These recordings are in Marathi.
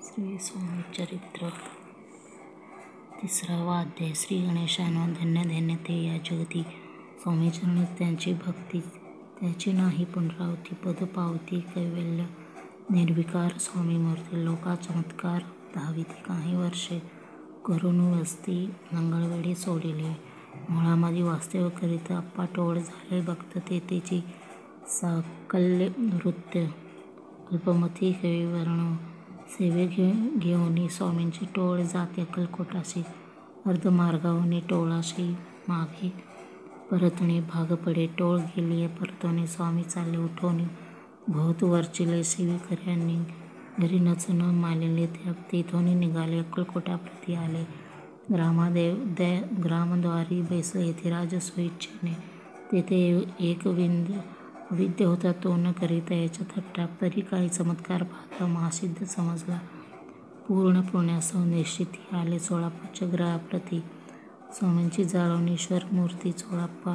श्री स्वामी चरित्र तिसरावा अध्याय. श्री गणेशानो धन्य धन्य ते या जगती स्वामीचरणी त्यांची भक्ती त्याची नाही पुनरावृत्ती पद पावती कैवल्य निर्विकार स्वामी मूर्ती लोका चमत्कार धाविती काही वर्षे करून वस्ती मंगळवेढी सोडिले मुळामध्ये वास्तव्य करीत अप्पा टोळ झाले भक्त तेची साकल्य नृत्य अल्पमती कविवर्ण सेवे घेऊनी स्वामींची टोळ जाते अक्कलकोटाशी अर्धमार्गावनी टोळाशी मागे परतणे भाग पडे टोळ गेली परतोनी स्वामी चालले उठवणी भोवत वरचिले सेवेकऱ्यांनी घरी नच न मालिले तेथोनी निघाले अक्कलकोटाप्रती आले ग्रामद्वारी बैसले येथे राजसोय इच्छेने तेथे एक विद्य होता तो न करीता याच्या थट्टा तरी काही चमत्कार पाहता महासिद्ध समजला पूर्ण पुण्यासह निश्चिती आले चोळाप्पाच्या ग्रहाप्रती स्वामींची जाळवणीश्वर मूर्ती चोळाप्पा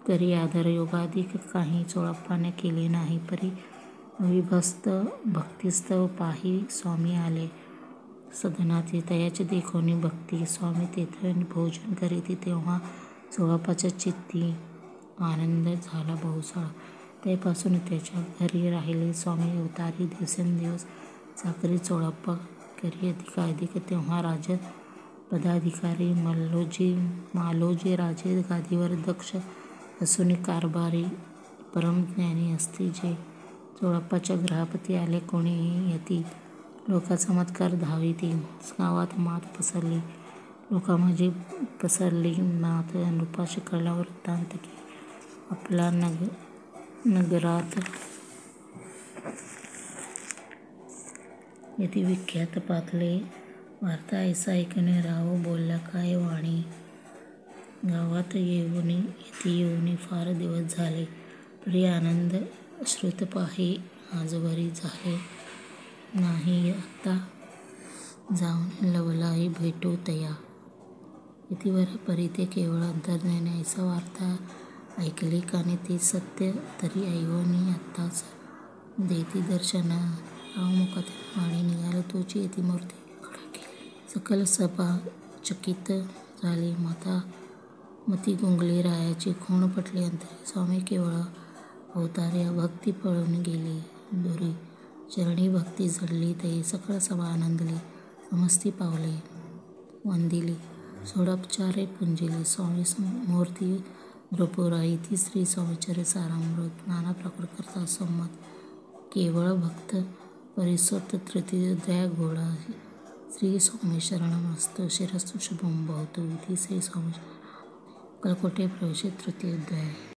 करी आधार योगाधिक काही चोळाप्पाने केले नाही परी अविभस्त भक्तिस्तव पाही स्वामी आले सदनात तयाचे देखोनी भक्ती स्वामी तेथे भोजन करीती तेव्हा चोळाप्पाच्या चित्ती आनंद झाला बहुसाळा त्यापासून त्याच्या घरी राहिले स्वामी अवतारी दिवसेंदिवस चाकरी चोळाप्पा करी अधिकाधिक तेव्हा राजपदाधिकारी मालोजी राजे गादीवर दक्ष असून कारभारी परमज्ञानी असती जे चोळाप्पाच्या ग्रहापती आले कोणीही यती लोका चमत्कार धाविती गावात मात पसरली लोकांमध्ये पसरली मात नृपाशी कळला वृत्तांत की आपला नगरात यती विख्यात पातले वार्ता ऐसा ऐकणे राव बोलला काय वाणी गावात यती येऊनी फार दिवस झाले तरी आनंद श्रुत पाही आजवरी झाले नाही आता जाऊन लवलाही भेटू तया यतीवर परी ते केवळ अंतर्ज्ञानी ऐसा वार्ता ऐकली काने ती सत्य तरी ऐवनी आत्ताच देती दर्शन राव मुखातील वाणी निघाल तोची यती मूर्ती सकल सभा चकित झाली मती गुंगली रायाची खूण पटली अंतरी स्वामी केवळ अवतार्या भक्ती पळून गेली दुरी चरणी भक्ती जडली तई सकळ सभा आनंदली समस्ती पावले वंदिली सोडोपचारे पुंजिली स्वामी मूर्ती नृपुराई ती श्री स्वामीचरित्र सारामृत नाना प्रकट संमत केवळ भक्त परिसोत तृतीय अध्याय घोडा श्री स्वामी शरणमस्तु शिरस्तु शुभम भवतु इति श्री स्वामी अक्कलकोटे प्रवेश तृतीय अध्याय.